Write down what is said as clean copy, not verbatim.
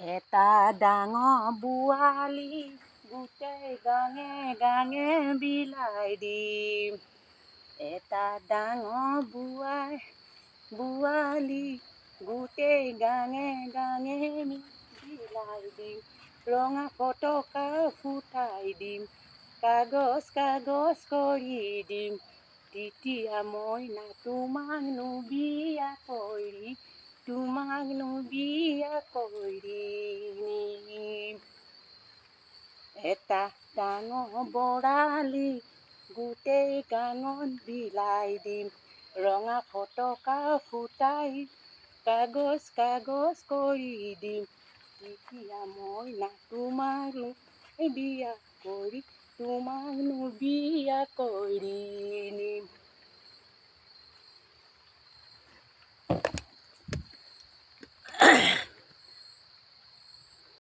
এটা ডাঙৰ বোৱালি গোটেই গাঙে গাঙে বিলাই দিম। এটা ডাঙৰ বোৱালি গোটেই গাঙে গাঙে বিলাই দিম। ৰঙা পতকা ফুটাই দিম, কাগজ কাগজ কৰি দিম। তেতিয়া মইনা তোমাকনো বিয়া কৰি নিম। এটা ডাঙৰ বৰালি গোটেই গাঙত বিলাই দিম। ৰঙা পতকা ফুটাই কাগজ কাগজ কৰি দিম। তেতিয়া মইনা তোমাকনো বিয়া কৰি নিম।